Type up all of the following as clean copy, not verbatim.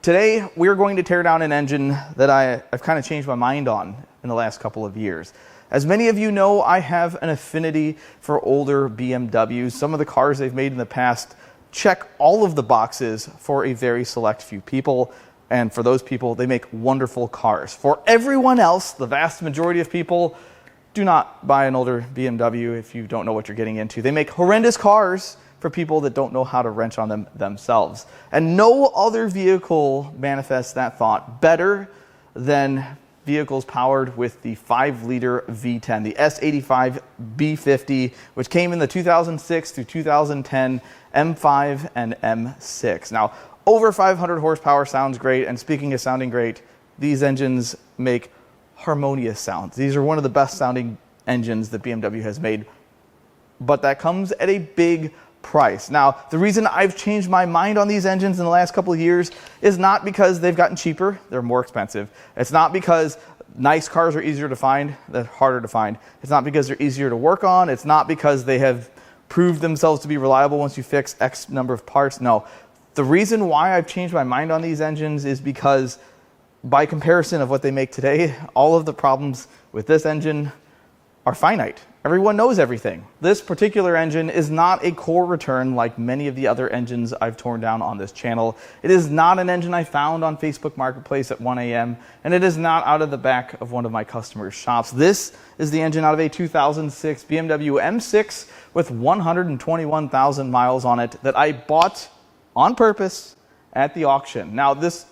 Today, we're going to tear down an engine that I've kind of changed my mind on in the last couple of years. As many of you know, I have an affinity for older BMWs. Some of the cars they've made in the past check all of the boxes for a very select few people. And for those people, they make wonderful cars. For everyone else, the vast majority of people, do not buy an older BMW if you don't know what you're getting into. They make horrendous cars for people that don't know how to wrench on them themselves. And no other vehicle manifests that thought better than vehicles powered with the 5-liter V10, the S85B50, which came in the 2006 through 2010 M5 and M6. Now, over 500 horsepower sounds great, and speaking of sounding great, these engines make harmonious sounds. These are one of the best sounding engines that BMW has made, but that comes at a big price. Now, the reason I've changed my mind on these engines in the last couple of years is not because they've gotten cheaper, they're more expensive. It's not because nice cars are easier to find, they're harder to find. It's not because they're easier to work on. It's not because they have proved themselves to be reliable once you fix X number of parts. No, the reason why I've changed my mind on these engines is because by comparison of what they make today, all of the problems with this engine are finite. Everyone knows everything. This particular engine is not a core return like many of the other engines I've torn down on this channel. It is not an engine I found on Facebook Marketplace at 1 a.m. and it is not out of the back of one of my customers' shops. This is the engine out of a 2006 BMW M6 with 121,000 miles on it that I bought on purpose at the auction. Now, this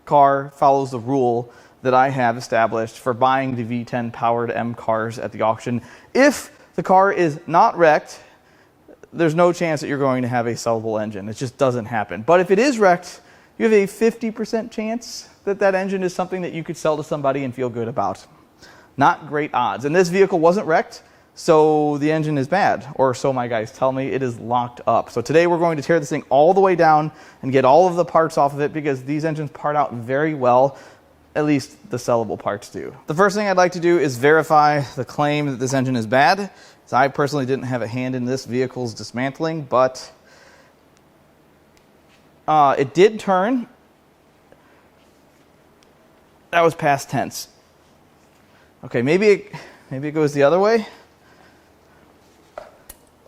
car follows the rule that I have established for buying the V10 powered M cars at the auction. If the car is not wrecked, there's no chance that you're going to have a sellable engine. It just doesn't happen. But if it is wrecked, you have a 50% chance that that engine is something that you could sell to somebody and feel good about. Not great odds. And this vehicle wasn't wrecked, so the engine is bad, or so my guys tell me. It is locked up. So today we're going to tear this thing all the way down and get all of the parts off of it because these engines part out very well. At least the sellable parts do. The first thing I'd like to do is verify the claim that this engine is bad. So I personally didn't have a hand in this vehicle's dismantling, but it did turn. That was past tense. Okay, maybe it goes the other way.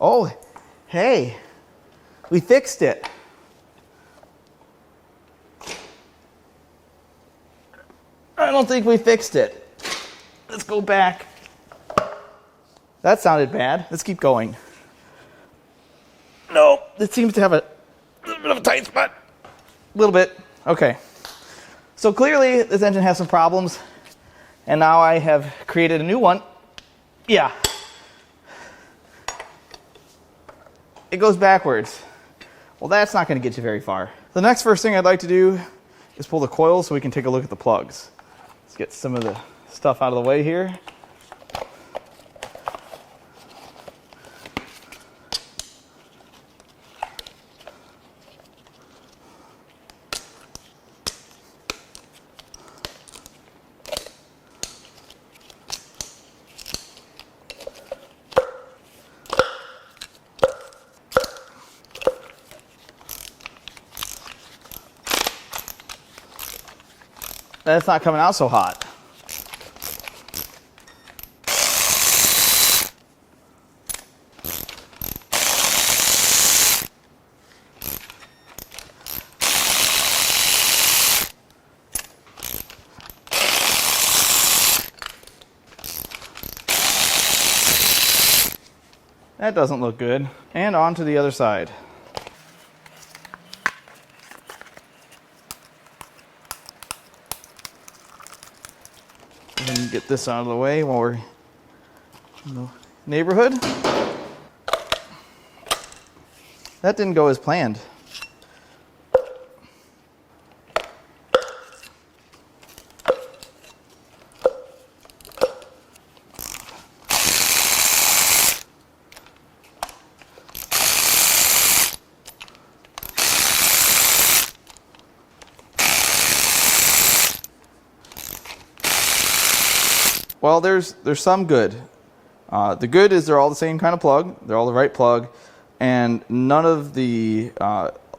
Oh, hey, we fixed it. I don't think we fixed it. Let's go back. That sounded bad. Let's keep going. No, it seems to have a little bit of a tight spot. A little bit. Okay. So clearly this engine has some problems, and now I have created a new one. Yeah. It goes backwards. Well, that's not going to get you very far. The next first thing I'd like to do is pull the coil so we can take a look at the plugs. Let's get some of the stuff out of the way here. That's not coming out so hot. That doesn't look good. And on to the other side. And get this out of the way while we're in the neighborhood. That didn't go as planned. Well, there's some good. The good is they're all the same kind of plug. They're all the right plug. And none of the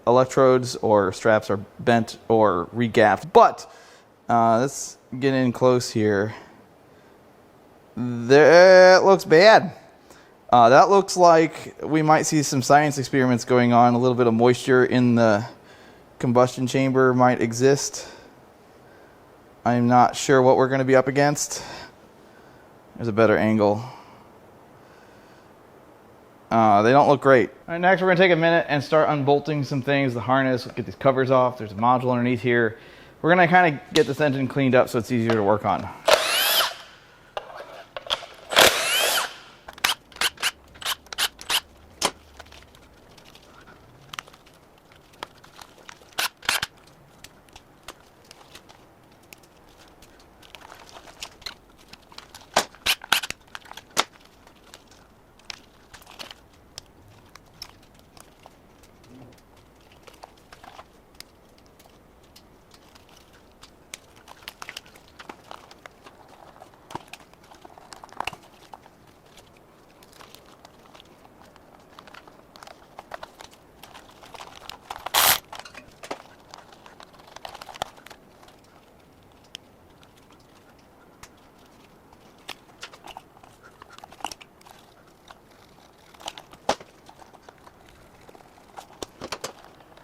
electrodes or straps are bent or regaffed. But let's get in close here. That looks bad. That looks like we might see some science experiments going on. A little bit of moisture in the combustion chamber might exist. I'm not sure what we're going to be up against. There's a better angle. They don't look great. All right, next we're going to take a minute and start unbolting some things. The harness, get these covers off. There's a module underneath here. We're going to kind of get this engine cleaned up so it's easier to work on.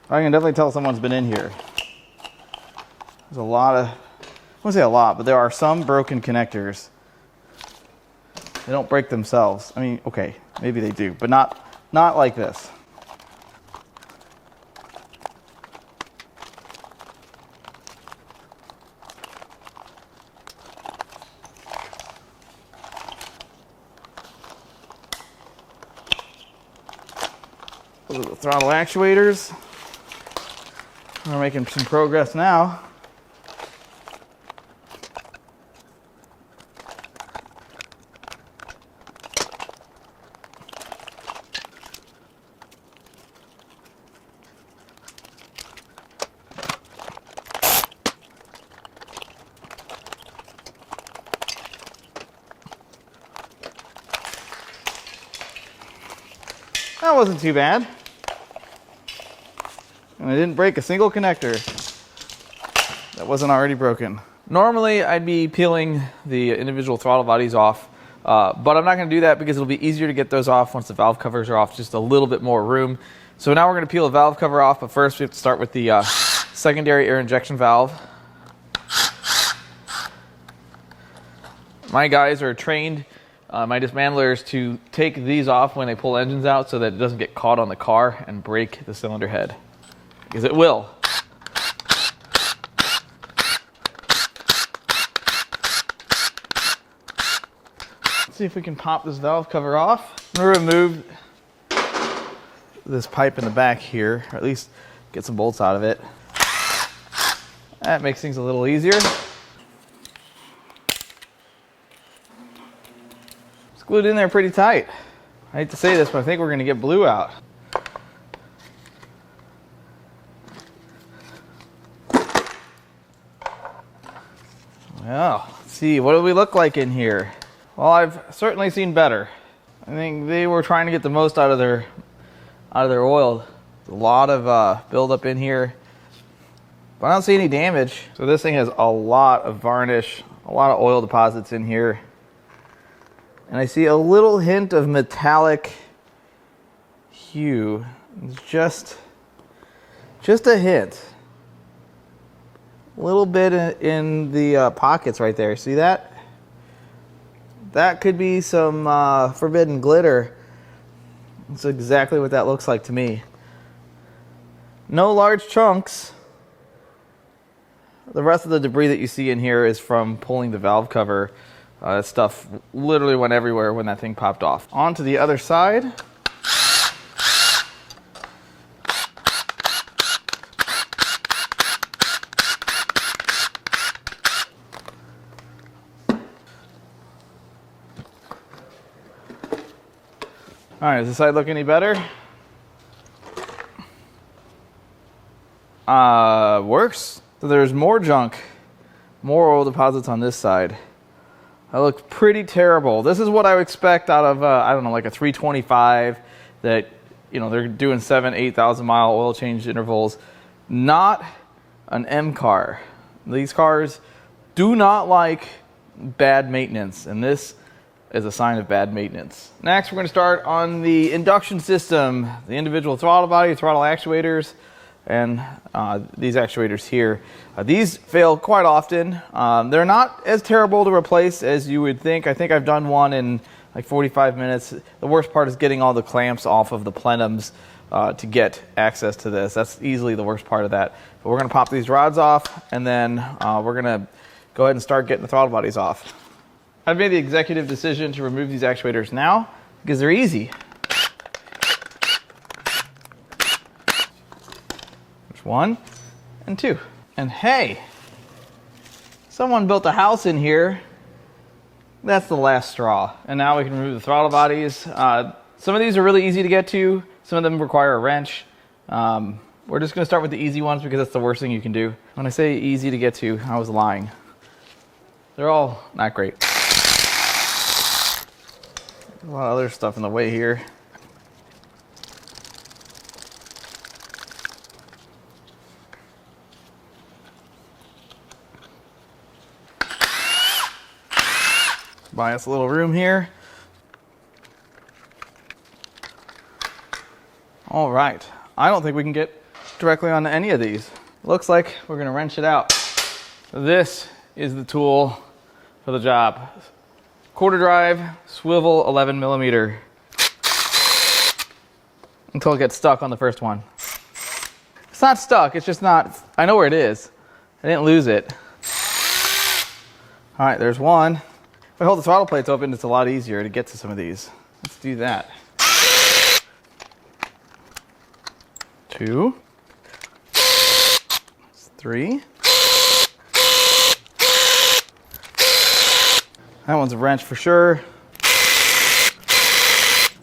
I can definitely tell someone's been in here. There's a lot of, I wouldn't say a lot, but there are some broken connectors. They don't break themselves. I mean, okay, maybe they do, but not like this. Those are the throttle actuators. We're making some progress now. That wasn't too bad. And I didn't break a single connector that wasn't already broken. Normally, I'd be peeling the individual throttle bodies off, but I'm not going to do that because it'll be easier to get those off once the valve covers are off, just a little bit more room. So now we're going to peel the valve cover off, but first we have to start with the secondary air injection valve. My guys are trained, my dismantlers, to take these off when they pull engines out so that it doesn't get caught on the car and break the cylinder head. Because it will. Let's see if we can pop this valve cover off. I'm going to remove this pipe in the back here, or at least get some bolts out of it. That makes things a little easier. It's glued in there pretty tight. I hate to say this, but I think we're going to get blue out. Well, let's see, what do we look like in here? Well, I've certainly seen better. I think they were trying to get the most out of their oil. There's a lot of buildup in here, but I don't see any damage. So this thing has a lot of varnish, a lot of oil deposits in here. And I see a little hint of metallic hue. It's just a hint. A little bit in the pockets right there. See that? That could be some forbidden glitter. That's exactly what that looks like to me. No large chunks. The rest of the debris that you see in here is from pulling the valve cover. That stuff literally went everywhere when that thing popped off. On to the other side. All right, does this side look any better? Worse. So there's more junk, more oil deposits on this side. That looks pretty terrible. This is what I would expect out of, I don't know, like a 325 that you know, they're doing 7,000-8,000 mile oil change intervals. Not an M car. These cars do not like bad maintenance, and this is a sign of bad maintenance. Next, we're going to start on the induction system, the individual throttle body, throttle actuators, and these actuators here. These fail quite often. They're not as terrible to replace as you would think. I think I've done one in like 45 minutes. The worst part is getting all the clamps off of the plenums to get access to this. That's easily the worst part of that. But we're going to pop these rods off, and then we're going to go ahead and start getting the throttle bodies off. I've made the executive decision to remove these actuators now because they're easy. There's 1 and 2. And hey, someone built a house in here. That's the last straw. And now we can remove the throttle bodies. Some of these are really easy to get to. Some of them require a wrench. We're just going to start with the easy ones because that's the worst thing you can do. When I say easy to get to, I was lying. They're all not great. A lot of other stuff in the way here. Buy us a little room here. All right. I don't think we can get directly onto any of these. Looks like we're going to wrench it out. This is the tool for the job. Quarter drive, swivel 11 millimeter. Until it gets stuck on the first one. It's not stuck, it's just not, I know where it is. I didn't lose it. All right, there's one. If I hold the throttle plates open, it's a lot easier to get to some of these. Let's do that. 2. 3. That one's a wrench for sure.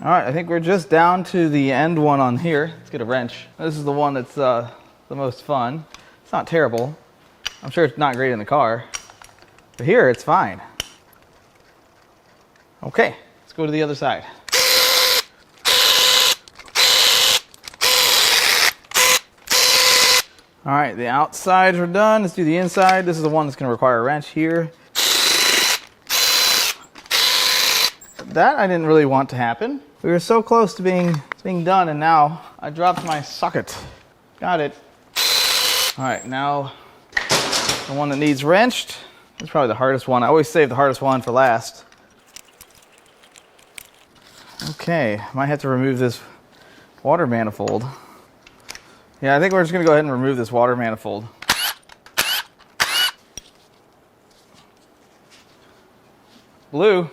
All right, I think we're just down to the end one on here. Let's get a wrench. This is the one that's the most fun. It's not terrible. I'm sure it's not great in the car, but here it's fine. Okay, let's go to the other side. All right, the outsides are done. Let's do the inside. This is the one that's going to require a wrench here. That I didn't really want to happen. We were so close to being done, and now I dropped my socket. Got it. All right, now the one that needs wrenched. It's probably the hardest one. I always save the hardest one for last. Okay, might have to remove this water manifold. Yeah, I think we're just gonna go ahead and remove this water manifold. Blue.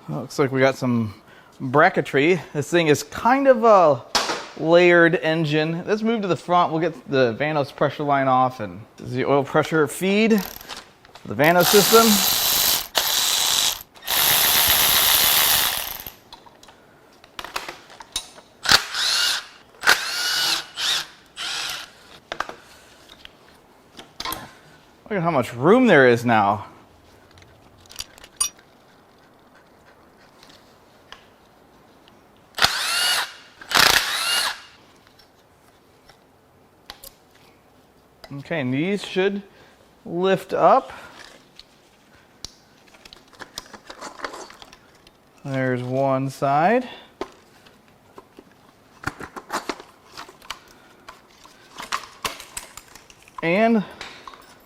Looks like we got some bracketry. This thing is kind of a layered engine. Let's move to the front. We'll get the Vanos pressure line off, and this is the oil pressure feed for the Vanos system. Look at how much room there is now. Okay, and these should lift up. There's one side. And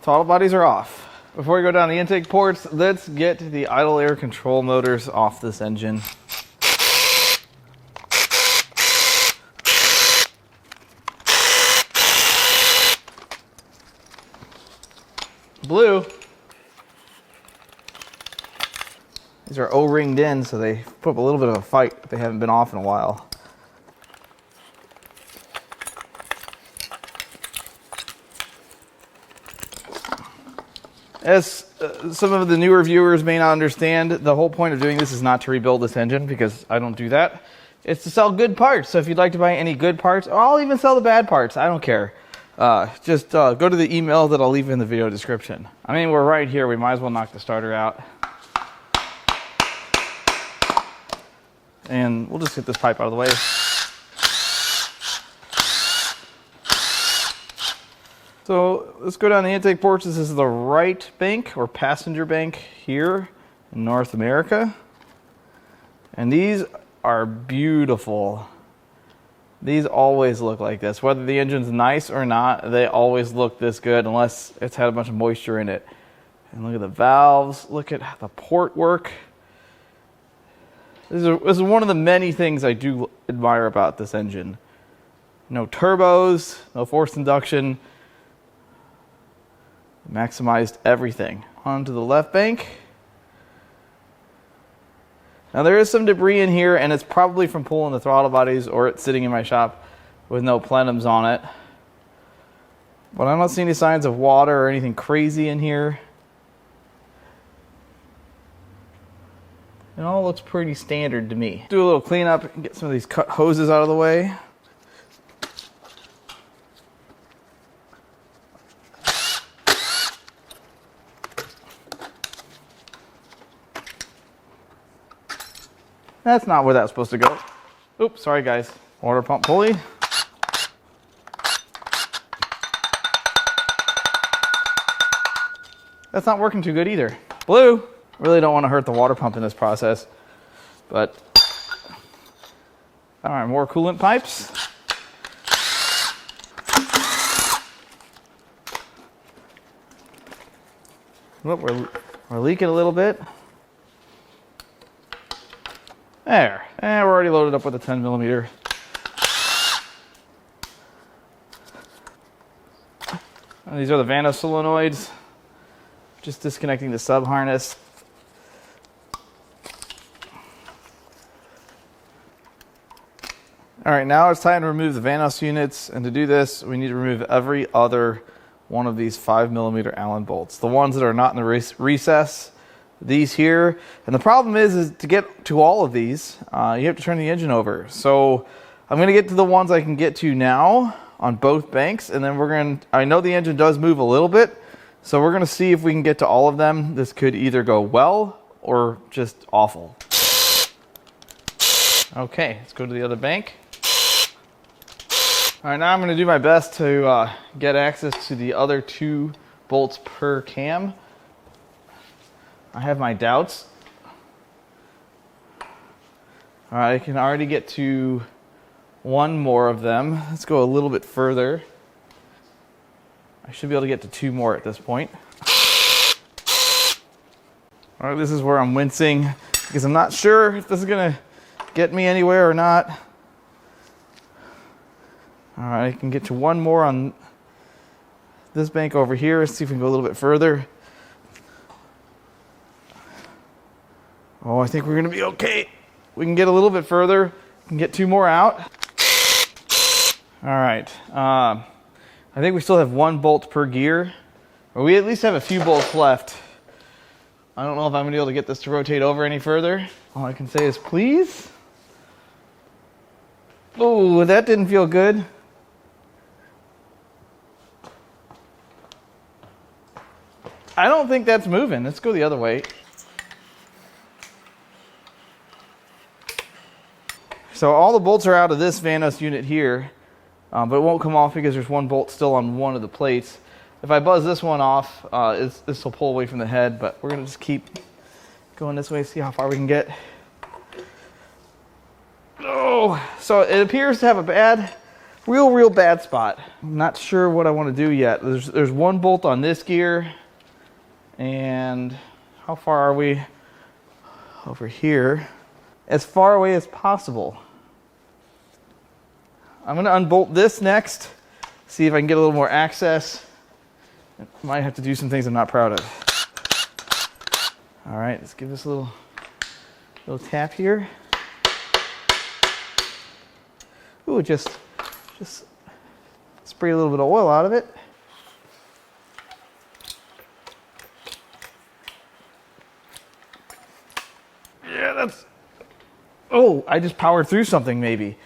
throttle bodies are off. Before we go down the intake ports, let's get the idle air control motors off this engine. Blue. These are O-ringed in, so they put up a little bit of a fight if they haven't been off in a while. As some of the newer viewers may not understand, the whole point of doing this is not to rebuild this engine, because I don't do that. It's to sell good parts. So if you'd like to buy any good parts, or I'll even sell the bad parts, I don't care. Just go to the email that I'll leave in the video description. I mean, we're right here. We might as well knock the starter out. And we'll just get this pipe out of the way. So let's go down the intake ports. This is the right bank or passenger bank here in North America. And these are beautiful. These always look like this. Whether the engine's nice or not, they always look this good unless it's had a bunch of moisture in it. And look at the valves. Look at the port work. This is one of the many things I do admire about this engine. No turbos, no forced induction. Maximized everything. Onto the left bank. Now there is some debris in here, and it's probably from pulling the throttle bodies or it's sitting in my shop with no plenums on it. But I don't see any signs of water or anything crazy in here. It all looks pretty standard to me. Do a little cleanup and get some of these cut hoses out of the way. That's not where that's supposed to go. Oops, sorry guys. Water pump pulley. That's not working too good either. Blue. Really don't want to hurt the water pump in this process. But, all right, more coolant pipes. Look, we're leaking a little bit. There. And we're already loaded up with a 10 millimeter. And these are the Vanos solenoids. Just disconnecting the sub harness. All right, now it's time to remove the Vanos units. And to do this, we need to remove every other one of these 5 millimeter Allen bolts. The ones that are not in the recess. These here, and the problem is to get to all of these, you have to turn the engine over. So I'm going to get to the ones I can get to now on both banks, and then I know the engine does move a little bit, so we're going to see if we can get to all of them. This could either go well or just awful. Okay, let's go to the other bank. All right, now I'm going to do my best to get access to the other 2 bolts per cam. I have my doubts. All right, I can already get to one more of them. Let's go a little bit further. I should be able to get to 2 more at this point. All right, this is where I'm wincing because I'm not sure if this is gonna get me anywhere or not. All right, I can get to one more on this bank over here. Let's see if we can go a little bit further. Oh, I think we're going to be okay. We can get a little bit further. We can get 2 more out. All right. I think we still have 1 bolt per gear. Or we at least have a few bolts left. I don't know if I'm going to be able to get this to rotate over any further. All I can say is please. Oh, that didn't feel good. I don't think that's moving. Let's go the other way. So all the bolts are out of this Vanos unit here, but it won't come off because there's 1 bolt still on one of the plates. If I buzz this one off, this will pull away from the head, but we're going to just keep going this way, see how far we can get. Oh, so it appears to have a bad, real bad spot. I'm not sure what I want to do yet. There's 1 bolt on this gear, and how far are we over here? As far away as possible. I'm going to unbolt this next, see if I can get a little more access. Might have to do some things I'm not proud of. All right, let's give this a little tap here. Ooh, just spray a little bit of oil out of it. Yeah, that's... Oh, I just powered through something maybe.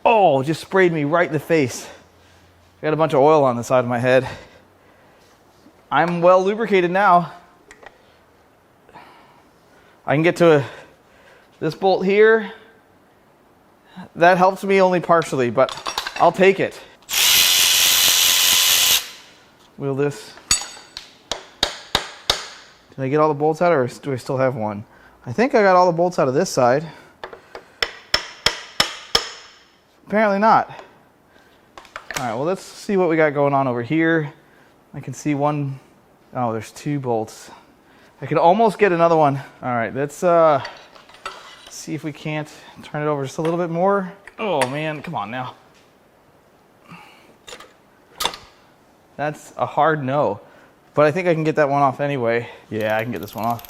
Oh, just sprayed me right in the face. I got a bunch of oil on the side of my head. I'm well lubricated now. I can get to This bolt here, that helps me only partially, but I'll take it. Wheel this. Did I get all the bolts out, or do I still have one? I think I got all the bolts out of this side. Apparently not. All right, well, let's see what we got going on over here. I can see one. Oh, there's 2 bolts. I could almost get another one. All right, let's see if we can't turn it over just a little bit more. Oh man, come on now. That's a hard no, but I think I can get that one off anyway. Yeah, I can get this one off.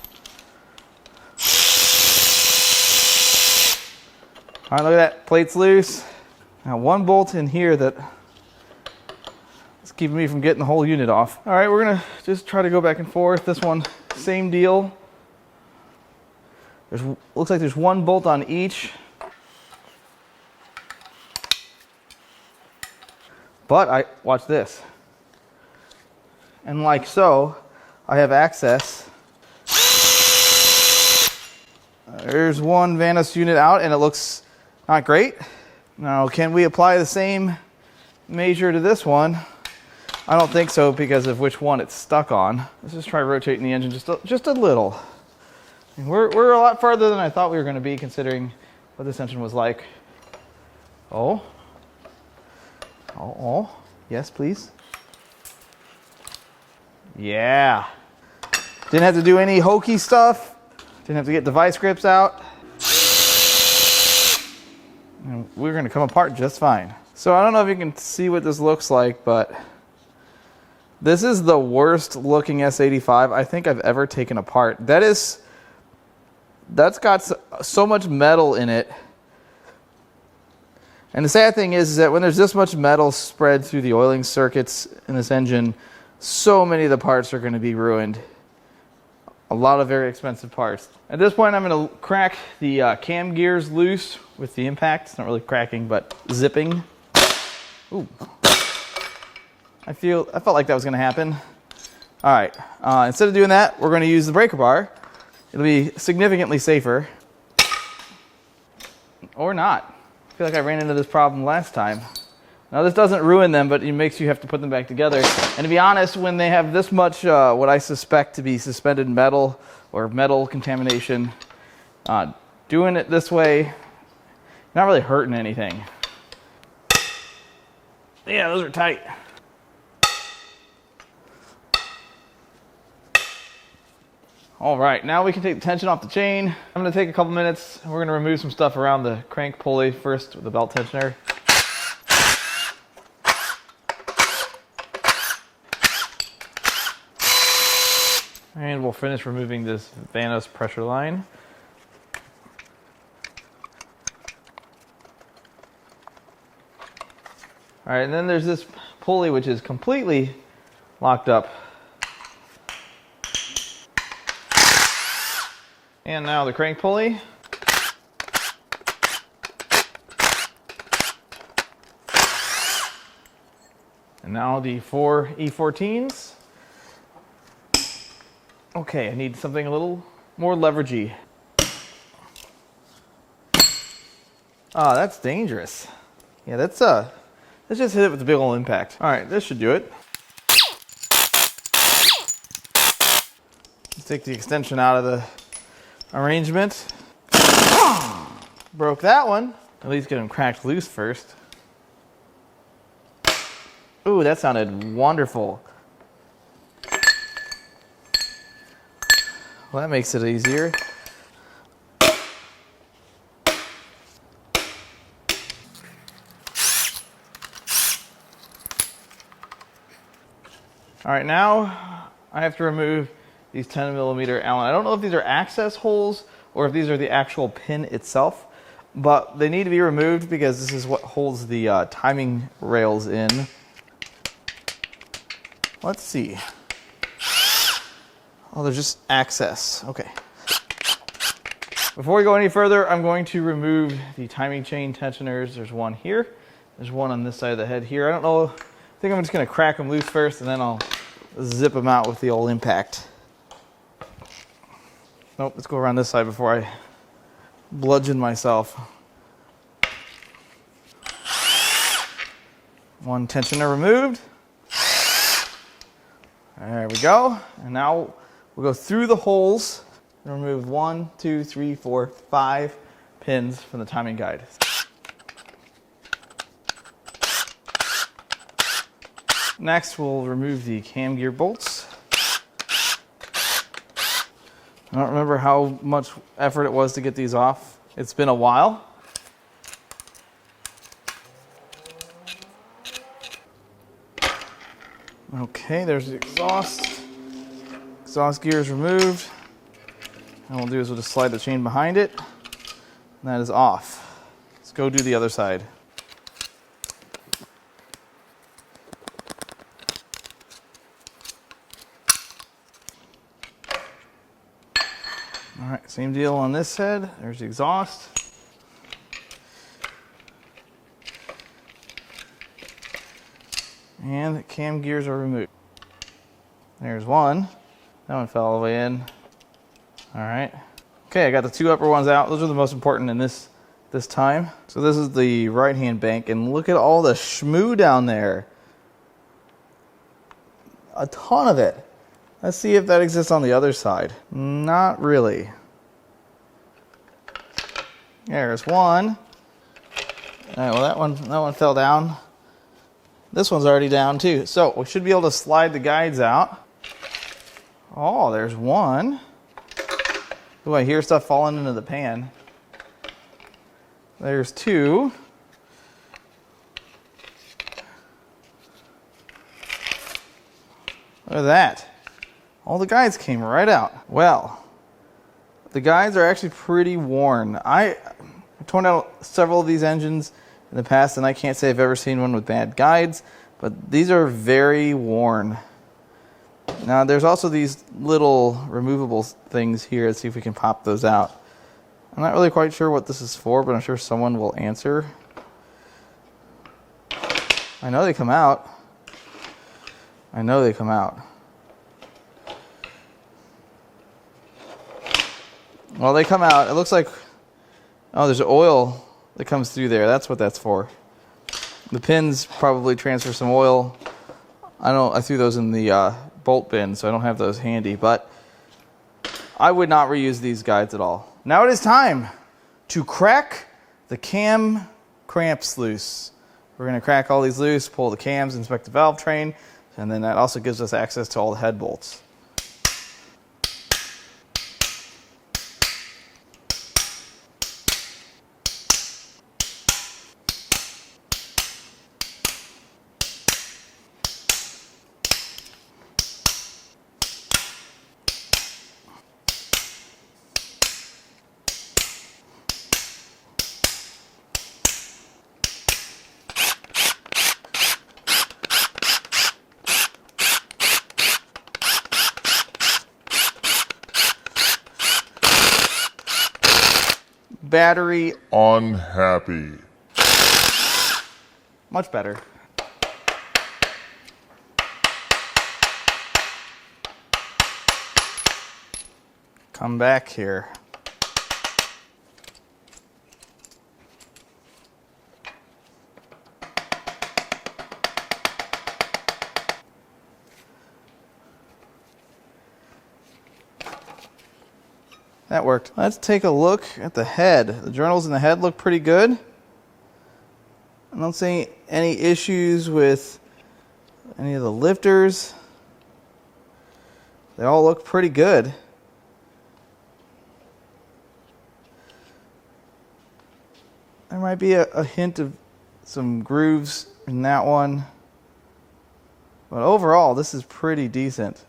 All right, look at that, plate's loose. Now 1 bolt in here that is keeping me from getting the whole unit off. All right, we're gonna just try to go back and forth. This one, same deal. Looks like there's 1 bolt on each. But watch this. And like so, I have access. There's 1 Vanos unit out, and it looks not great. Now, can we apply the same measure to this one? I don't think so because of which one it's stuck on. Let's just try rotating the engine just a little. And we're a lot farther than I thought we were going to be, considering what this engine was like. Oh. Oh. Yes, please. Yeah. Didn't have to do any hokey stuff. Didn't have to get the vice grips out. And we're going to come apart just fine. So I don't know if you can see what this looks like, but this is the worst looking S85 I think I've ever taken apart. That's got so much metal in it. And the sad thing is that when there's this much metal spread through the oiling circuits in this engine, so many of the parts are going to be ruined. A lot of very expensive parts. At this point, I'm going to crack the cam gears loose with the impact. It's not really cracking, but zipping. Ooh. I felt like that was going to happen. All right. Instead of doing that, we're going to use the breaker bar. It'll be significantly safer. Or not. I feel like I ran into this problem last time. Now this doesn't ruin them, but it makes you have to put them back together. And to be honest, when they have this much what I suspect to be suspended metal or metal contamination, doing it this way, not really hurting anything. Yeah, those are tight. All right, now we can take the tension off the chain. I'm gonna take a couple minutes. We're gonna remove some stuff around the crank pulley first with the belt tensioner. And we'll finish removing this Vanos pressure line. All right, and then there's this pulley which is completely locked up. And now the crank pulley. And now the 4 E14s. Okay, I need something a little more leveragey. Ah, that's dangerous. Yeah, let's just hit it with a big old impact. All right, this should do it. Let's take the extension out of the arrangement. Broke that one. At least get them cracked loose first. Ooh, that sounded wonderful. Well, that makes it easier. All right, now I have to remove these 10mm Allen. I don't know if these are access holes or if these are the actual pin itself, but they need to be removed because this is what holds the timing rails in. Let's see. Oh, there's just access. Okay. Before we go any further, I'm going to remove the timing chain tensioners. There's one here. There's one on this side of the head here. I don't know. I think I'm just going to crack them loose first, and then I'll zip them out with the old impact. Nope, let's go around this side before I bludgeon myself. One tensioner removed. There we go. And now we'll go through the holes and remove 1, 2, 3, 4, 5 pins from the timing guide. Next, we'll remove the cam gear bolts. I don't remember how much effort it was to get these off. It's been a while. Okay, there's the exhaust. Exhaust gear is removed. And what we'll do is we'll just slide the chain behind it. And that is off. Let's go do the other side. All right, same deal on this head. There's the exhaust. And the cam gears are removed. There's one. That one fell all the way in. All right. Okay, I got the 2 upper ones out. Those are the most important in this time. So this is the right-hand bank, and look at all the schmoo down there. A ton of it. Let's see if that exists on the other side. Not really. There's one. All right, well that one fell down. This one's already down too. So we should be able to slide the guides out. Oh, there's one. Ooh, I hear stuff falling into the pan. There's 2. Look at that. All the guides came right out. Well, the guides are actually pretty worn. I've torn out several of these engines in the past, and I can't say I've ever seen one with bad guides, but these are very worn. Now, there's also these little removable things here. Let's see if we can pop those out. I'm not really quite sure what this is for, but I'm sure someone will answer. I know they come out. I know they come out. Well, they come out. It looks like, oh, there's oil that comes through there. That's what that's for. The pins probably transfer some oil. I threw those in the bolt bin, so I don't have those handy, but I would not reuse these guides at all. Now it is time to crack the cam cramps loose. We're going to crack all these loose, pull the cams, inspect the valve train, and then that also gives us access to all the head bolts. Battery unhappy. Much better. Come back here. That worked. Let's take a look at the head. The journals in the head look pretty good. I don't see any issues with any of the lifters. They all look pretty good. There might be a hint of some grooves in that one. But overall, this is pretty decent.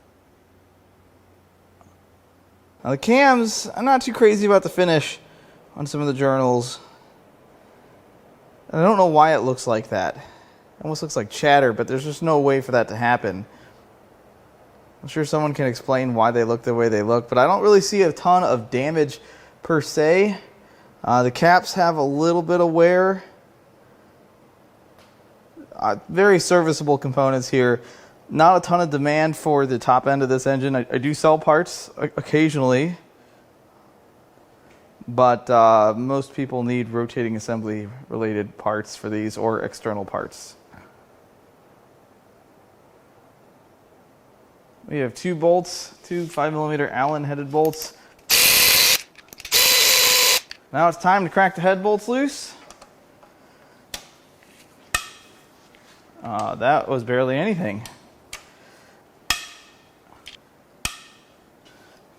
Now the cams, I'm not too crazy about the finish on some of the journals. And I don't know why it looks like that. It almost looks like chatter, but there's just no way for that to happen. I'm sure someone can explain why they look the way they look, but I don't really see a ton of damage per se. The caps have a little bit of wear. Very serviceable components here. Not a ton of demand for the top end of this engine. I do sell parts occasionally. but most people need rotating assembly related parts for these, or external parts. We have 2 bolts, 2 5mm Allen headed bolts. Now it's time to crack the head bolts loose. That was barely anything.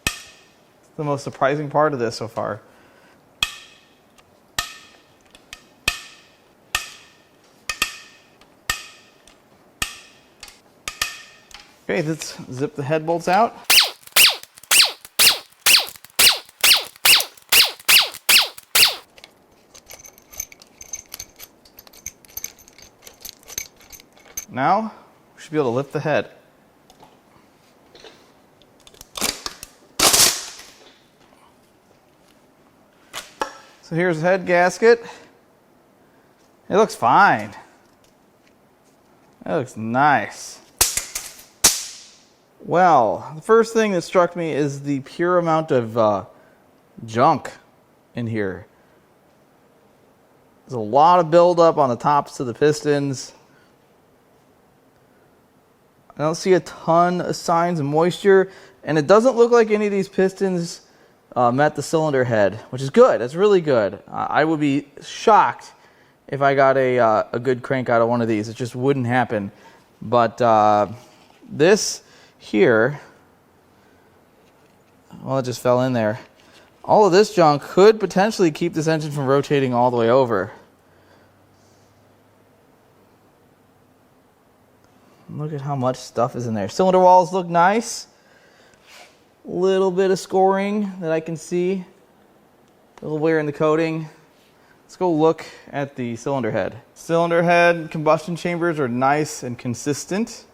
It's the most surprising part of this so far. Okay, let's zip the head bolts out. Now, we should be able to lift the head. So here's the head gasket. It looks fine. That looks nice. Well, the first thing that struck me is the pure amount of junk in here. There's a lot of buildup on the tops of the pistons. I don't see a ton of signs of moisture, and it doesn't look like any of these pistons met the cylinder head, which is good. That's really good. I would be shocked if I got a good crank out of one of these. It just wouldn't happen. But this here, well, it just fell in there. All of this junk could potentially keep this engine from rotating all the way over. Look at how much stuff is in there. Cylinder walls look nice. Little bit of scoring that I can see. A little wear in the coating. Let's go look at the cylinder head. Cylinder head combustion chambers are nice and consistent.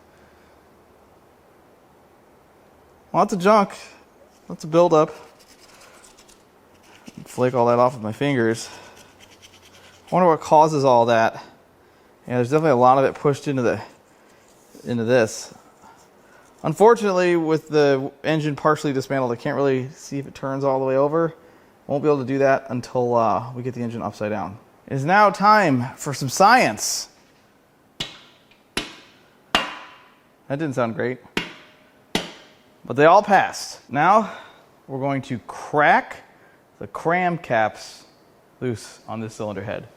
Lots of junk. Lots of buildup. Flake all that off with my fingers. I wonder what causes all that. Yeah, there's definitely a lot of it pushed into this. Unfortunately, with the engine partially dismantled, I can't really see if it turns all the way over. Won't be able to do that until we get the engine upside down. It is now time for some science. That didn't sound great, but they all passed. Now we're going to crack the cram caps loose on this cylinder head.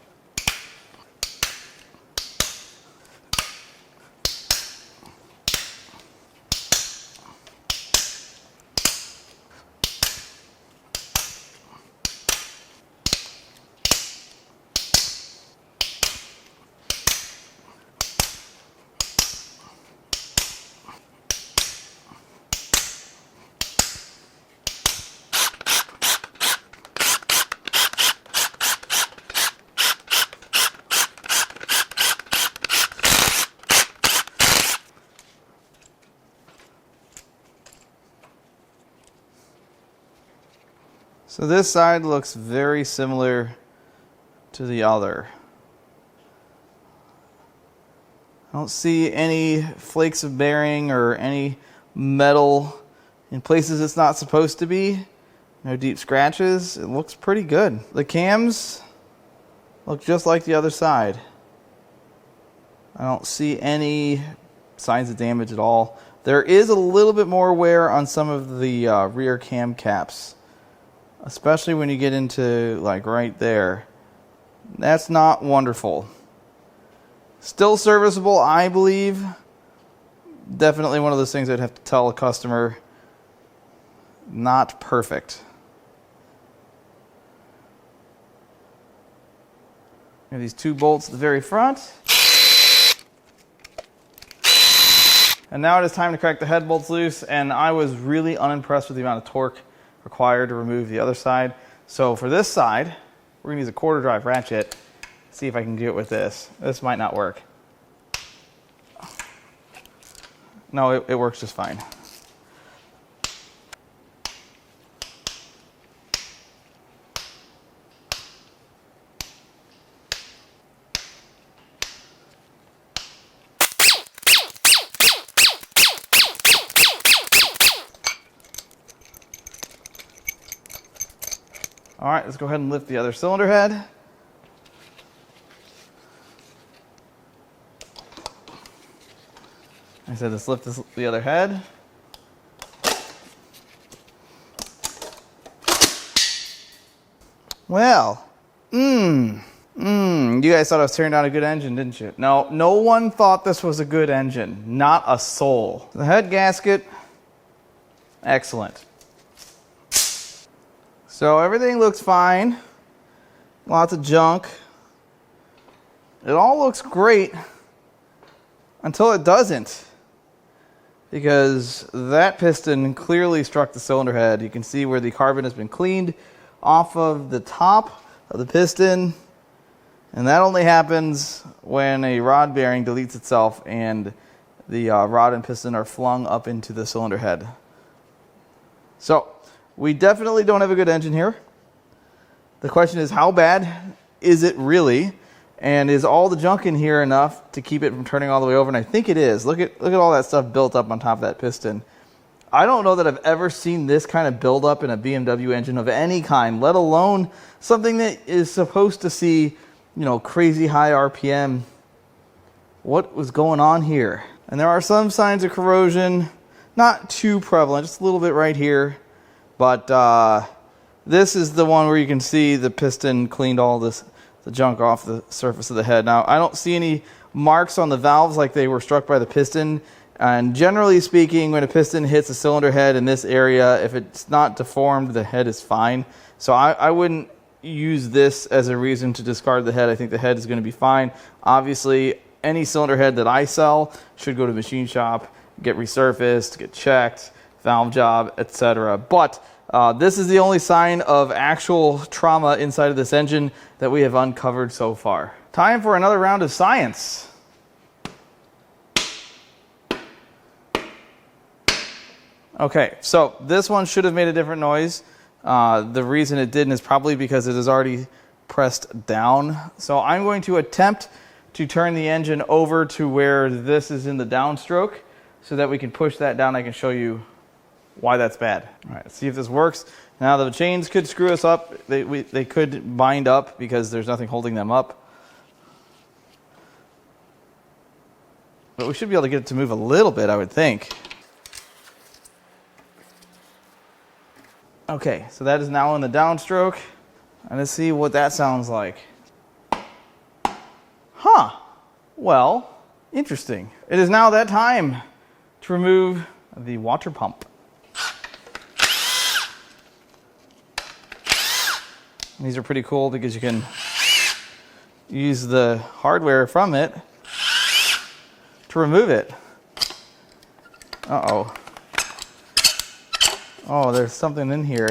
So this side looks very similar to the other. I don't see any flakes of bearing or any metal in places it's not supposed to be. No deep scratches. It looks pretty good. The cams look just like the other side. I don't see any signs of damage at all. There is a little bit more wear on some of the rear cam caps, especially when you get into like right there. That's not wonderful. Still serviceable, I believe. Definitely one of those things I'd have to tell a customer, not perfect. We have these 2 bolts at the very front. And now it is time to crack the head bolts loose, and I was really unimpressed with the amount of torque required to remove the other side. So for this side, we're gonna use a 1/4 drive ratchet. See if I can do it with this. This might not work. No, it works just fine. All right, let's go ahead and lift the other cylinder head. I said let's lift the other head. Well, you guys thought I was tearing down a good engine, didn't you? No, no one thought this was a good engine. Not a soul. The head gasket, excellent. So everything looks fine. Lots of junk. It all looks great until it doesn't. Because that piston clearly struck the cylinder head. You can see where the carbon has been cleaned off of the top of the piston. And that only happens when a rod bearing deletes itself and the rod and piston are flung up into the cylinder head. So we definitely don't have a good engine here. The question is, how bad is it really? And is all the junk in here enough to keep it from turning all the way over? And I think it is. Look at all that stuff built up on top of that piston. I don't know that I've ever seen this kind of buildup in a BMW engine of any kind, let alone something that is supposed to see, you know, crazy high RPM. What was going on here? And there are some signs of corrosion, not too prevalent, just a little bit right here. But this is the one where you can see the piston cleaned all the junk off the surface of the head. Now, I don't see any marks on the valves like they were struck by the piston. And generally speaking, when a piston hits a cylinder head in this area, if it's not deformed, the head is fine. So I wouldn't use this as a reason to discard the head. I think the head is going to be fine. Obviously, any cylinder head that I sell should go to machine shop, get resurfaced, get checked, valve job, etc. But this is the only sign of actual trauma inside of this engine that we have uncovered so far. Time for another round of science. Okay, so this one should have made a different noise. The reason it didn't is probably because it is already pressed down. So I'm going to attempt to turn the engine over to where this is in the downstroke so that we can push that down. I can show you why that's bad. All right, let's see if this works. Now the chains could screw us up. They could bind up because there's nothing holding them up. But we should be able to get it to move a little bit, I would think. Okay, so that is now in the downstroke. And let's see what that sounds like. Huh. Well, interesting. It is now that time to remove the water pump. These are pretty cool because you can use the hardware from it to remove it. Uh-oh. Oh, there's something in here.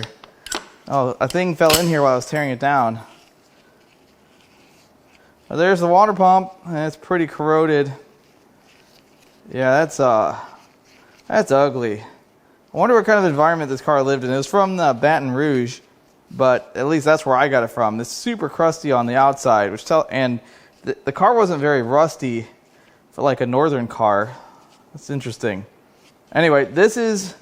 Oh, a thing fell in here while I was tearing it down. Well, there's the water pump, and it's pretty corroded. Yeah, that's ugly. I wonder what kind of environment this car lived in. It was from Baton Rouge, but at least that's where I got it from. It's super crusty on the outside, and the car wasn't very rusty for like a northern car. That's interesting. Anyway, this is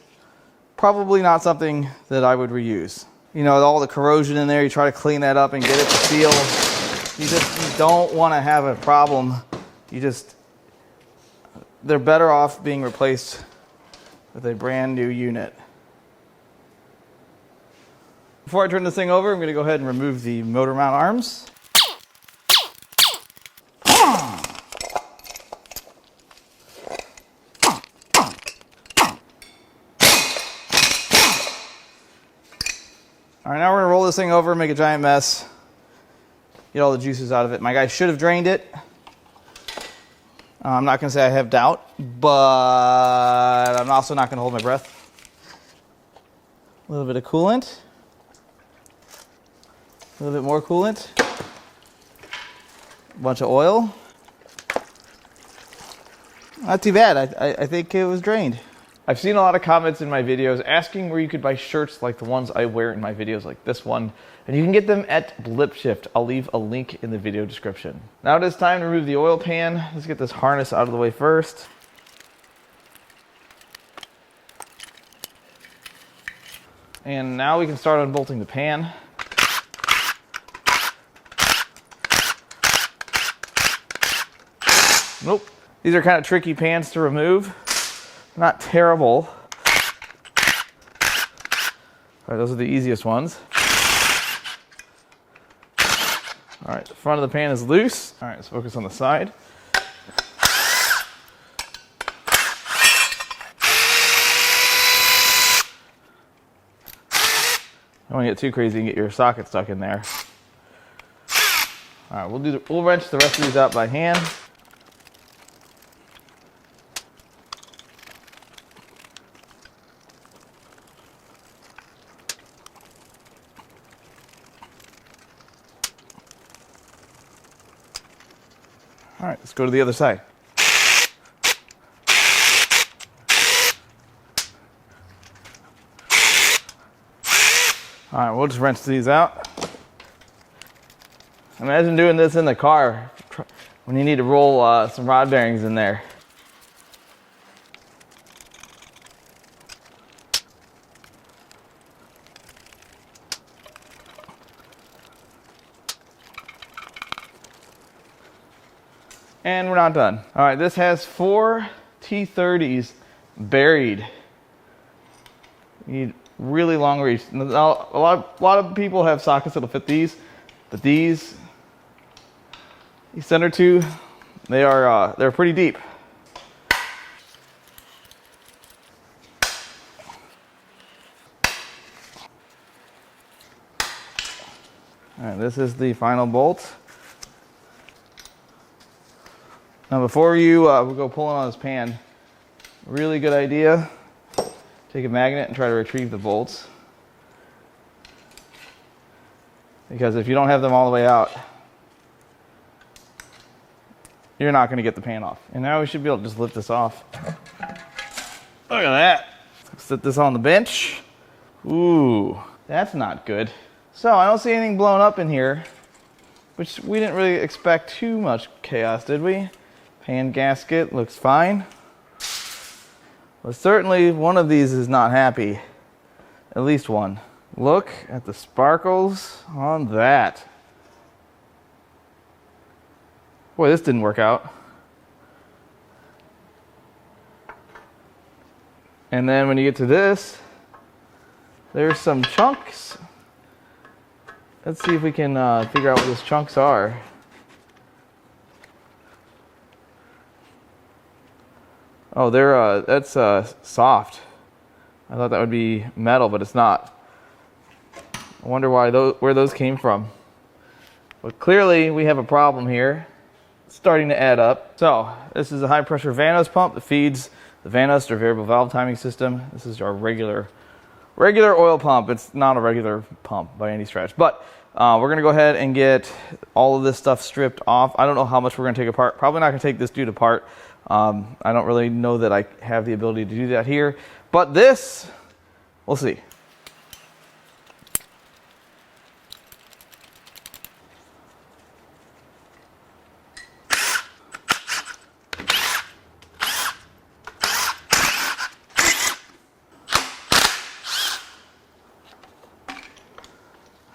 probably not something that I would reuse. You know, all the corrosion in there, you try to clean that up and get it to seal. You don't want to have a problem. They're better off being replaced with a brand new unit. Before I turn this thing over, I'm going to go ahead and remove the motor mount arms. All right, now we're gonna roll this thing over, make a giant mess, get all the juices out of it. My guy should have drained it. I'm not gonna say I have doubt, but I'm also not gonna hold my breath. A little bit of coolant, a little bit more coolant, a bunch of oil. Not too bad. I think it was drained. I've seen a lot of comments in my videos asking where you could buy shirts like the ones I wear in my videos like this one, and you can get them at Blip Shift. I'll leave a link in the video description. Now it is time to remove the oil pan. Let's get this harness out of the way first. And now we can start unbolting the pan. Nope. These are kind of tricky pans to remove. Not terrible. All right, those are the easiest ones. All right, the front of the pan is loose. All right, let's focus on the side. Don't want to get too crazy and get your socket stuck in there. All right, we'll wrench the rest of these out by hand. All right, let's go to the other side. All right, we'll just wrench these out. Imagine doing this in the car when you need to roll some rod bearings in there. And we're not done. All right, this has 4 T30s buried. You need really long reach. Now, a lot of people have sockets that'll fit these, but these center two, they're pretty deep. All right, this is the final bolt. Now before you go pulling on this pan, really good idea, take a magnet and try to retrieve the bolts. Because if you don't have them all the way out, you're not going to get the pan off. And now we should be able to just lift this off. Look at that. Let's set this on the bench. Ooh, that's not good. So I don't see anything blown up in here, which we didn't really expect too much chaos, did we? Pan gasket looks fine. Well, certainly one of these is not happy. At least one. Look at the sparkles on that. Boy, this didn't work out. And then when you get to this, there's some chunks. Let's see if we can figure out what those chunks are. Oh, that's soft. I thought that would be metal, but it's not. I wonder where those came from. But clearly we have a problem here. It's starting to add up. So this is a high pressure Vanos pump that feeds the Vanos, or variable valve timing system. This is our regular oil pump. It's not a regular pump by any stretch, but we're gonna go ahead and get all of this stuff stripped off. I don't know how much we're gonna take apart. Probably not gonna take this dude apart. I don't really know that I have the ability to do that here, but this, we'll see.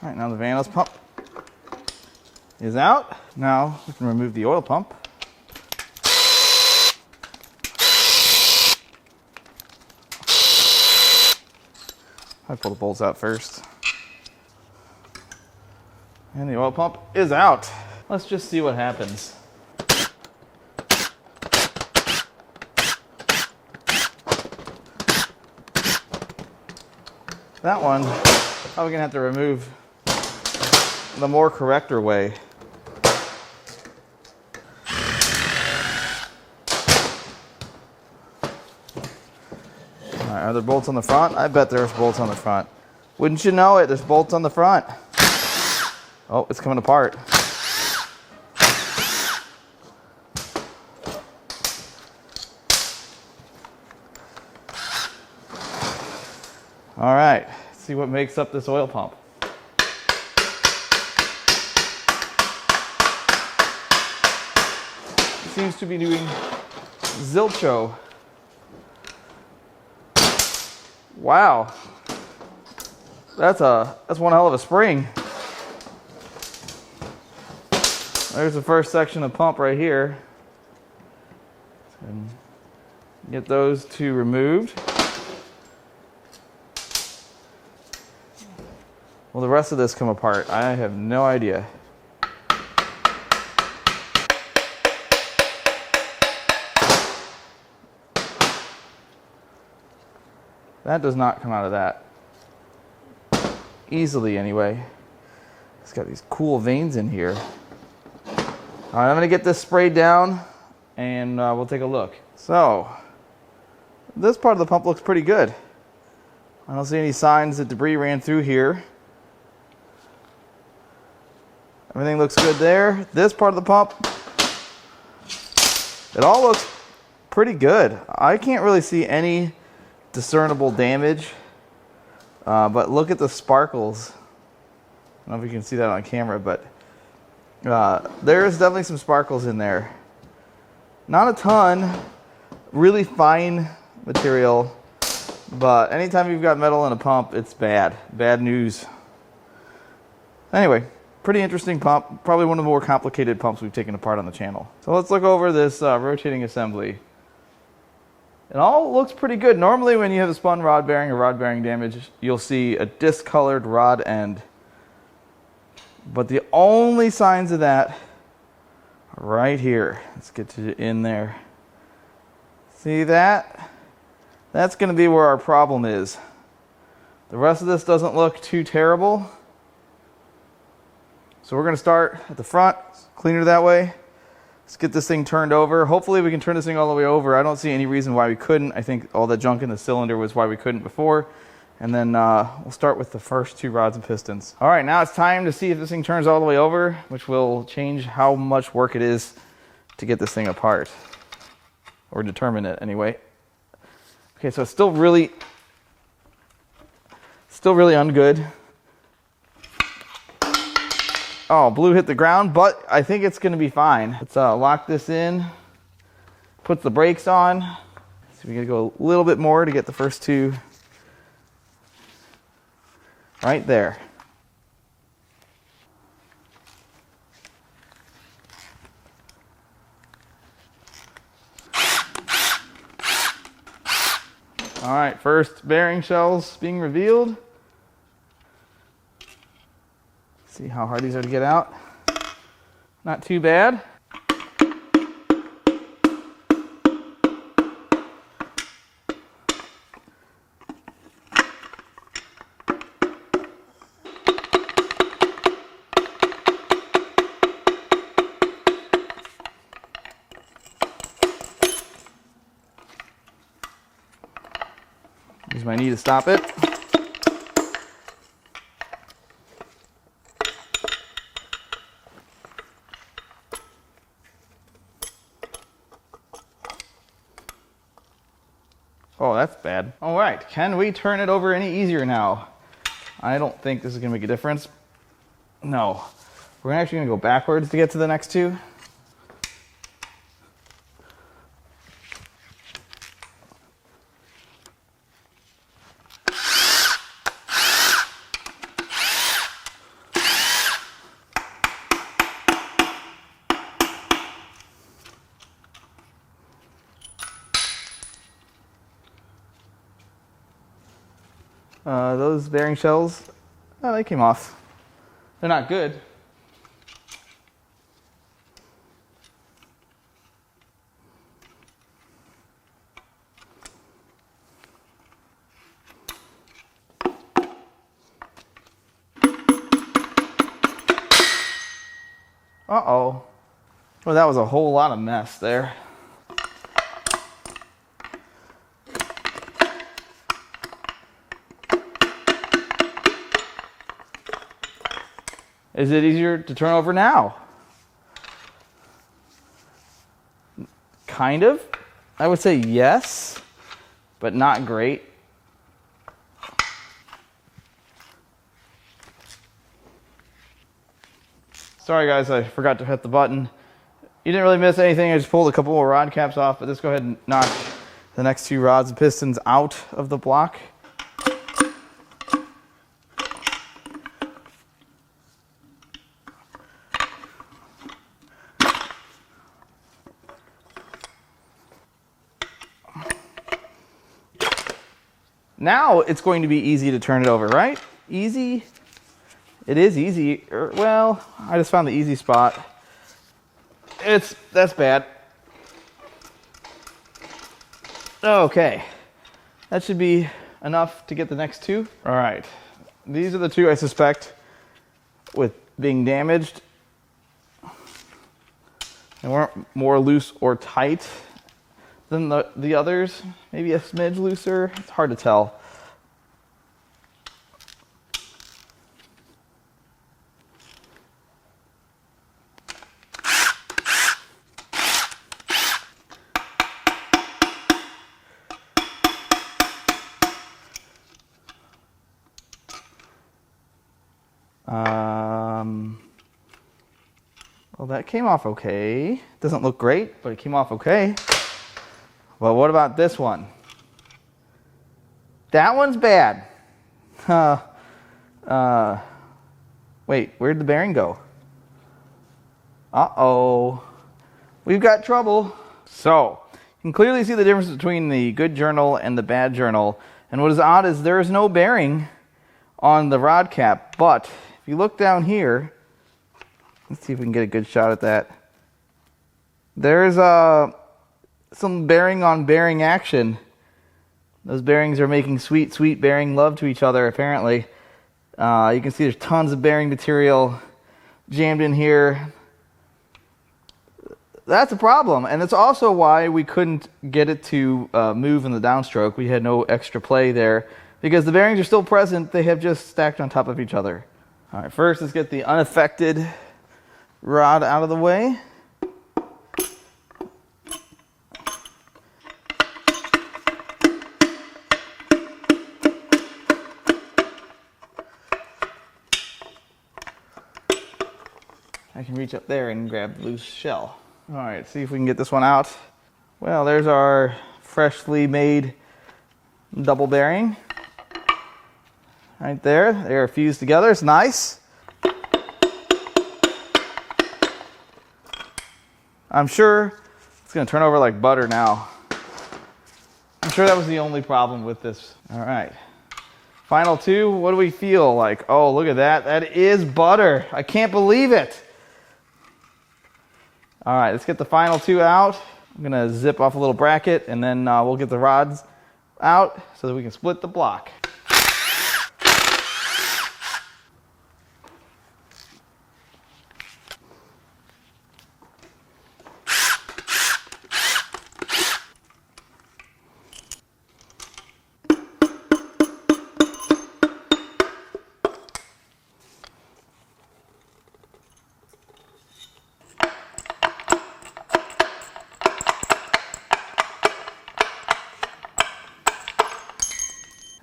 All right, now the Vanos pump is out. Now we can remove the oil pump. I pull the bolts out first. And the oil pump is out. Let's just see what happens. That one, probably gonna have to remove the more corrector way. Are there bolts on the front? I bet there's bolts on the front. Wouldn't you know it, there's bolts on the front. Oh, it's coming apart. All right, let's see what makes up this oil pump. It seems to be doing zilcho. Wow, that's one hell of a spring. There's the first section of pump right here. And get those two removed. Will the rest of this come apart? I have no idea. That does not come out of that. Easily, anyway. It's got these cool veins in here. All right, I'm gonna get this sprayed down and we'll take a look. So, this part of the pump looks pretty good. I don't see any signs that debris ran through here. Everything looks good there. This part of the pump, it all looks pretty good. I can't really see any discernible damage, but look at the sparkles. I don't know if you can see that on camera, but there's definitely some sparkles in there. Not a ton, really fine material, but anytime you've got metal in a pump, it's bad. Bad news. Anyway, pretty interesting pump. Probably one of the more complicated pumps we've taken apart on the channel. So let's look over this rotating assembly. It all looks pretty good. Normally when you have a spun rod bearing or rod bearing damage, you'll see a discolored rod end. But the only signs of that are right here. Let's get to in there. See that? That's going to be where our problem is. The rest of this doesn't look too terrible. So we're going to start at the front, cleaner that way. Let's get this thing turned over. Hopefully we can turn this thing all the way over. I don't see any reason why we couldn't. I think all the junk in the cylinder was why we couldn't before. And then we'll start with the first two rods and pistons. All right, now it's time to see if this thing turns all the way over, which will change how much work it is to get this thing apart. Or determine it anyway. Okay, so it's still really ungood. Oh, blue hit the ground, but I think it's gonna be fine. Let's lock this in, put the brakes on. So we gotta go a little bit more to get the first two right there. All right, first bearing shells being revealed. See how hard these are to get out. Not too bad. Use my knee to stop it. Oh, that's bad. All right, can we turn it over any easier now? I don't think this is gonna make a difference. No. We're actually gonna go backwards to get to the next two. Those bearing shells, oh, they came off. They're not good. Uh-oh. Well, that was a whole lot of mess there. Is it easier to turn over now? Kind of. I would say yes, but not great. Sorry guys, I forgot to hit the button. You didn't really miss anything. I just pulled a couple more rod caps off, but let's go ahead and knock the next two rods and pistons out of the block. Now it's going to be easy to turn it over, right? Easy. It is easy. Well, I just found the easy spot. That's bad. Okay. That should be enough to get the next two. All right. These are the two I suspect with being damaged. They weren't more loose or tight than the others. Maybe a smidge looser. It's hard to tell. Well, that came off okay. Doesn't look great, but it came off okay. Well, what about this one? That one's bad. Wait, where'd the bearing go? Uh-oh. We've got trouble. So, you can clearly see the difference between the good journal and the bad journal. And what is odd is there is no bearing on the rod cap, but if you look down here, let's see if we can get a good shot at that. There's some bearing on bearing action. Those bearings are making sweet, sweet bearing love to each other, apparently. You can see there's tons of bearing material jammed in here. That's a problem, and it's also why we couldn't get it to move in the downstroke. We had no extra play there, because the bearings are still present. They have just stacked on top of each other. All right, first let's get the unaffected rod out of the way. I can reach up there and grab the loose shell. All right, see if we can get this one out. Well, there's our freshly made double bearing. Right there, they're fused together, it's nice. I'm sure it's gonna turn over like butter now. I'm sure that was the only problem with this. All right, final two, what do we feel like? Oh, look at that, that is butter. I can't believe it. All right, let's get the final two out. I'm gonna zip off a little bracket and then we'll get the rods out so that we can split the block.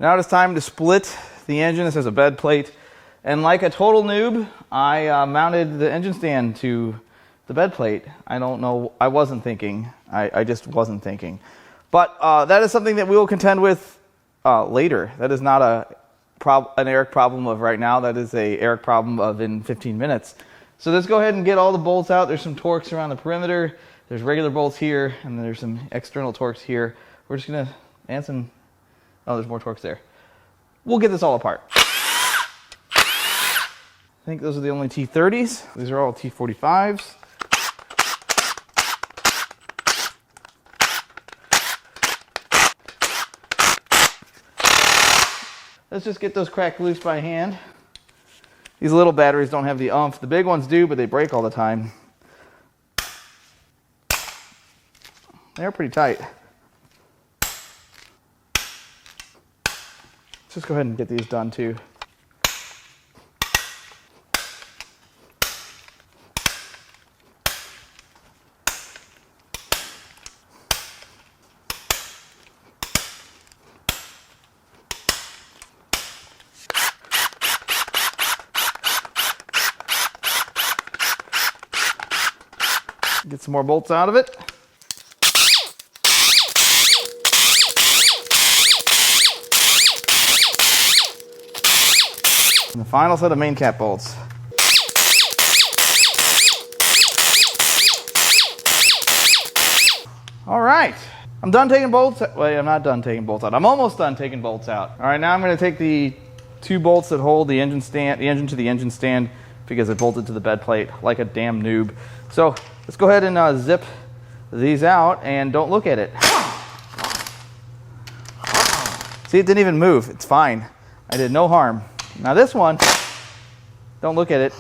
Now it's time to split the engine. This has a bed plate. And like a total noob, I mounted the engine stand to the bed plate. I don't know, I wasn't thinking. I just wasn't thinking. But that is something that we will contend with later. That is not an Eric problem of right now. That is a Eric problem of in 15 minutes. So let's go ahead and get all the bolts out. There's some Torx around the perimeter. There's regular bolts here, and then there's some external Torx here. We're just gonna add some. Oh, there's more Torx there. We'll get this all apart. I think those are the only T30s. These are all T45s. Let's just get those cracked loose by hand. These little batteries don't have the oomph. The big ones do, but they break all the time. They're pretty tight. Let's just go ahead and get these done too. Get some more bolts out of it. And the final set of main cap bolts. All right, I'm done taking bolts. Wait, I'm not done taking bolts out. I'm almost done taking bolts out. All right, now I'm going to take the 2 bolts that hold the engine to the engine stand because I bolted to the bed plate like a damn noob. So let's go ahead and zip these out and don't look at it. See, it didn't even move. It's fine. I did no harm. Now this one, don't look at it.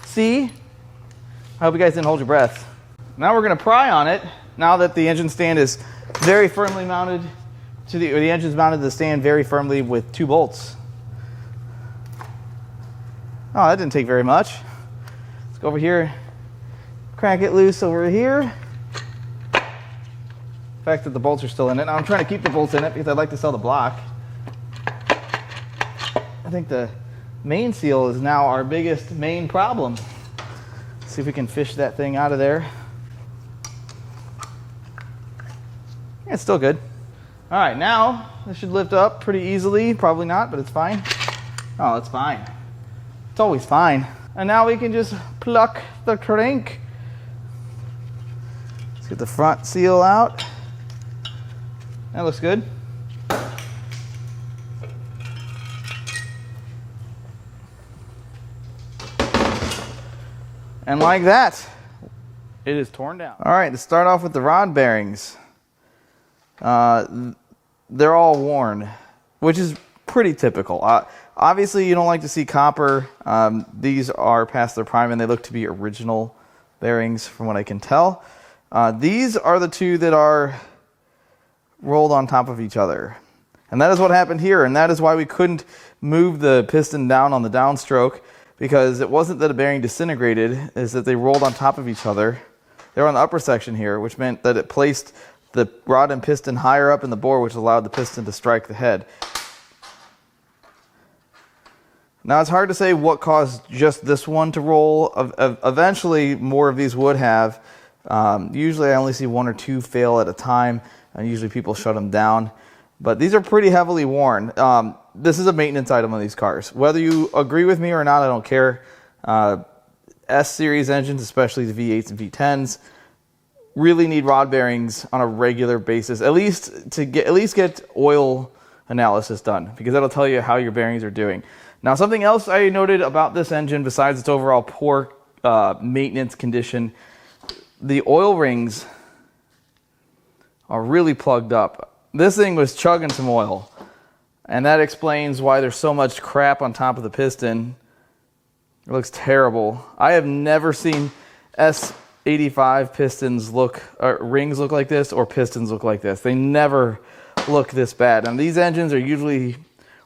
See? I hope you guys didn't hold your breath. Now we're going to pry on it. Now that the engine stand is very firmly mounted to the engine's mounted to the stand very firmly with 2 bolts. Oh, that didn't take very much. Let's go over here, crack it loose over here. The fact that the bolts are still in it. Now I'm trying to keep the bolts in it because I'd like to sell the block. I think the main seal is now our biggest main problem. Let's see if we can fish that thing out of there. Yeah, it's still good. All right, now this should lift up pretty easily. Probably not, but it's fine. Oh, it's fine. It's always fine. And now we can just pluck the crank. Let's get the front seal out. That looks good. And like that, it is torn down. All right, to start off with the rod bearings. They're all worn, which is pretty typical. Obviously, you don't like to see copper. These are past their prime, and they look to be original bearings from what I can tell. These are the 2 that are rolled on top of each other. And that is what happened here, and that is why we couldn't move the piston down on the downstroke, because it wasn't that a bearing disintegrated, is that they rolled on top of each other. They were on the upper section here, which meant that it placed the rod and piston higher up in the bore, which allowed the piston to strike the head. Now it's hard to say what caused just this one to roll. Eventually more of these would have. Usually I only see 1 or 2 fail at a time, and usually people shut them down. But these are pretty heavily worn. This is a maintenance item on these cars. Whether you agree with me or not, I don't care. S-series engines, especially the V8s and V10s, really need rod bearings on a regular basis, at least get oil analysis done, because that'll tell you how your bearings are doing. Now, something else I noted about this engine, besides its overall poor maintenance condition, the oil rings are really plugged up. This thing was chugging some oil, and that explains why there's so much crap on top of the piston. It looks terrible. I have never seen S85 pistons rings look like this, or pistons look like this. They never look this bad. And these engines are usually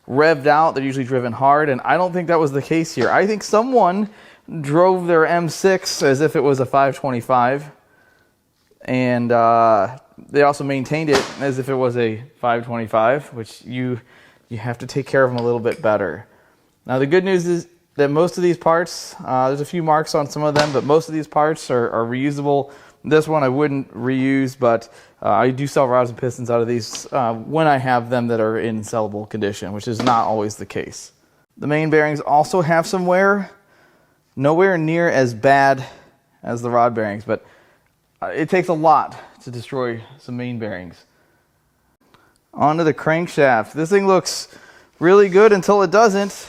revved out. They're usually driven hard, and I don't think that was the case here. I think someone drove their M6 as if it was a 525, and they also maintained it as if it was a 525, which you have to take care of them a little bit better. Now, the good news is that most of these parts, there's a few marks on some of them, but most of these parts are reusable. This one I wouldn't reuse, but I do sell rods and pistons out of these when I have them that are in sellable condition, which is not always the case. The main bearings also have some wear, nowhere near as bad as the rod bearings, but it takes a lot to destroy some main bearings. Onto the crankshaft. This thing looks really good until it doesn't.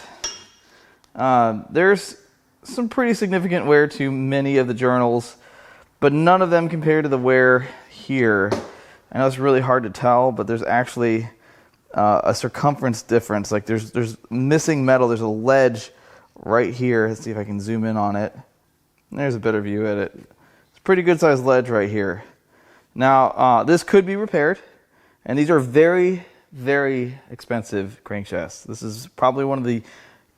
There's some pretty significant wear to many of the journals, but none of them compared to the wear here. I know it's really hard to tell, but there's actually a circumference difference. Like there's missing metal. There's a ledge right here. Let's see if I can zoom in on it. There's a better view at it. It's a pretty good sized ledge right here. Now, this could be repaired, and these are very, very expensive crankshafts. This is probably one of the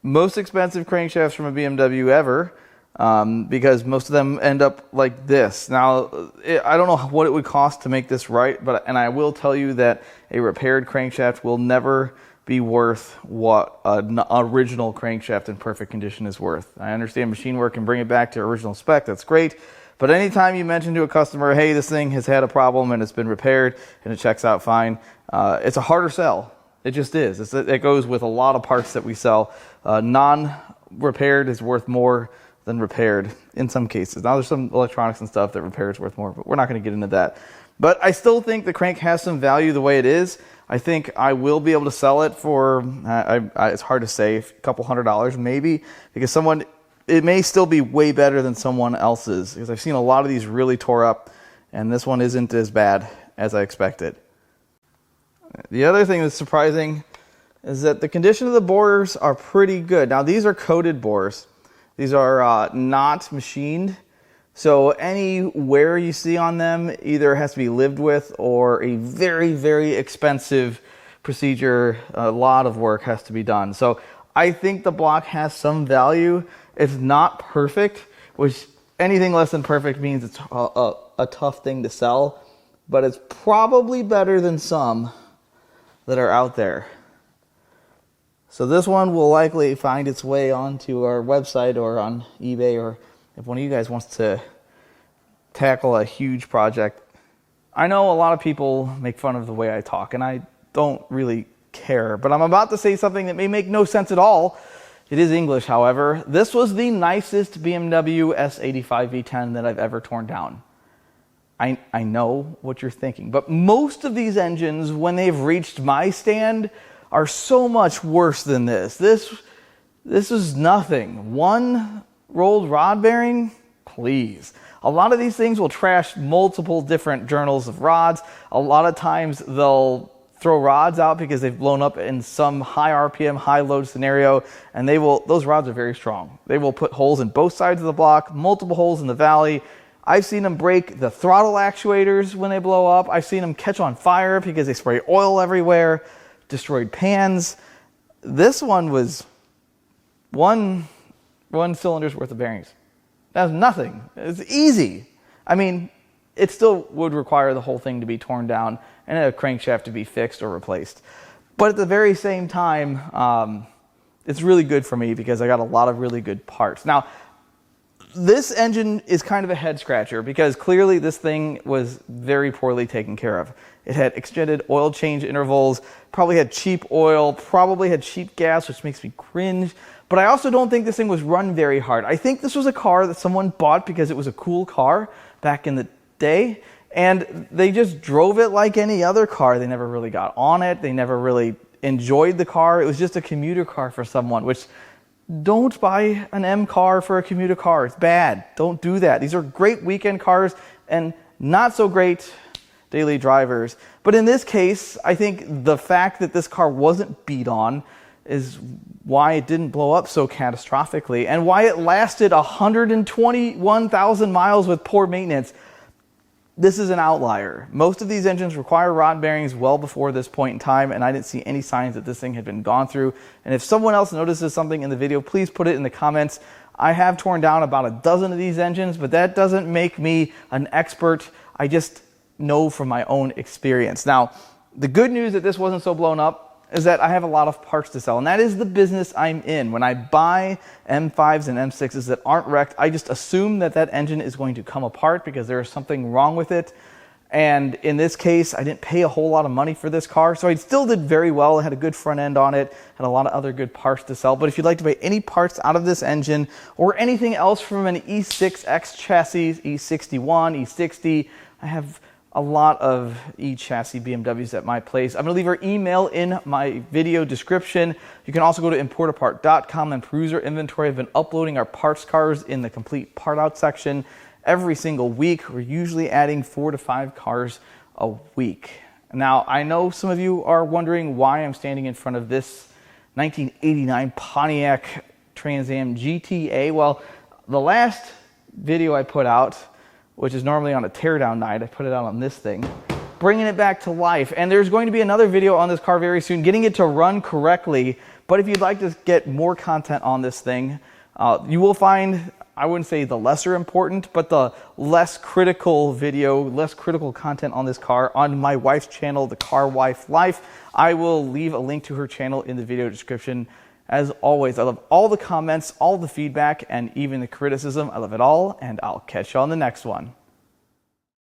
most expensive crankshafts from a BMW ever, because most of them end up like this. Now, I don't know what it would cost to make this right, and I will tell you that a repaired crankshaft will never be worth what an original crankshaft in perfect condition is worth. I understand machine work and bring it back to original spec. That's great. But anytime you mention to a customer, hey, this thing has had a problem and it's been repaired and it checks out fine, it's a harder sell. It just is. It goes with a lot of parts that we sell. Non-repaired is worth more than repaired in some cases. Now there's some electronics and stuff that repair is worth more, but we're not going to get into that. But I still think the crank has some value the way it is. I think I will be able to sell it for, it's hard to say, a couple $100 maybe, because it may still be way better than someone else's, because I've seen a lot of these really tore up, and this one isn't as bad as I expected. The other thing that's surprising is that the condition of the bores are pretty good. Now these are coated bores. These are not machined. So any wear you see on them either has to be lived with or a very, very expensive procedure. A lot of work has to be done. So I think the block has some value. It's not perfect, which anything less than perfect means it's a tough thing to sell, but it's probably better than some that are out there. So this one will likely find its way onto our website or on eBay, or if one of you guys wants to tackle a huge project. I know a lot of people make fun of the way I talk, and I don't really care, but I'm about to say something that may make no sense at all. It is English, however. This was the nicest BMW S85 V10 that I've ever torn down. I know what you're thinking, but most of these engines, when they've reached my stand, are so much worse than this. This is nothing. One rolled rod bearing, please. A lot of these things will trash multiple different journals of rods. A lot of times they'll throw rods out because they've blown up in some high RPM, high load scenario, and those rods are very strong. They will put holes in both sides of the block, multiple holes in the valley. I've seen them break the throttle actuators when they blow up. I've seen them catch on fire because they spray oil everywhere, destroyed pans. This one was one cylinder's worth of bearings. That's nothing. It's easy. I mean, it still would require the whole thing to be torn down and a crankshaft to be fixed or replaced. But at the very same time, it's really good for me because I got a lot of really good parts. Now, this engine is kind of a head scratcher because clearly this thing was very poorly taken care of. It had extended oil change intervals, probably had cheap oil, probably had cheap gas, which makes me cringe. But I also don't think this thing was run very hard. I think this was a car that someone bought because it was a cool car back in the day, and they just drove it like any other car. They never really got on it. They never really enjoyed the car. It was just a commuter car for someone, which don't buy an M car for a commuter car. It's bad. Don't do that. These are great weekend cars and not so great daily drivers. But in this case, I think the fact that this car wasn't beat on is why it didn't blow up so catastrophically and why it lasted 121,000 miles with poor maintenance. This is an outlier. Most of these engines require rod bearings well before this point in time, and I didn't see any signs that this thing had been gone through. And if someone else notices something in the video, please put it in the comments. I have torn down about a dozen of these engines, but that doesn't make me an expert. I just know from my own experience. Now, the good news that this wasn't so blown up is that I have a lot of parts to sell, and that is the business I'm in. When I buy M5s and M6s that aren't wrecked, I just assume that that engine is going to come apart because there is something wrong with it. And in this case, I didn't pay a whole lot of money for this car, so I still did very well. It had a good front end on it, had a lot of other good parts to sell. But if you'd like to buy any parts out of this engine or anything else from an E6X chassis, E61, E60, I have a lot of E-chassis BMWs at my place. I'm going to leave our email in my video description. You can also go to importapart.com and peruse our inventory. I've been uploading our parts cars in the complete part out section every single week. We're usually adding 4 to 5 cars a week. Now, I know some of you are wondering why I'm standing in front of this 1989 Pontiac Trans Am GTA. Well, the last video I put out, which is normally on a teardown night, I put it out on this thing, bringing it back to life. And there's going to be another video on this car very soon, getting it to run correctly. But if you'd like to get more content on this thing, you will find, I wouldn't say the lesser important, but the less critical video, less critical content on this car on my wife's channel, The Car Wife Life. I will leave a link to her channel in the video description. As always, I love all the comments, all the feedback, and even the criticism. I love it all, and I'll catch you on the next one.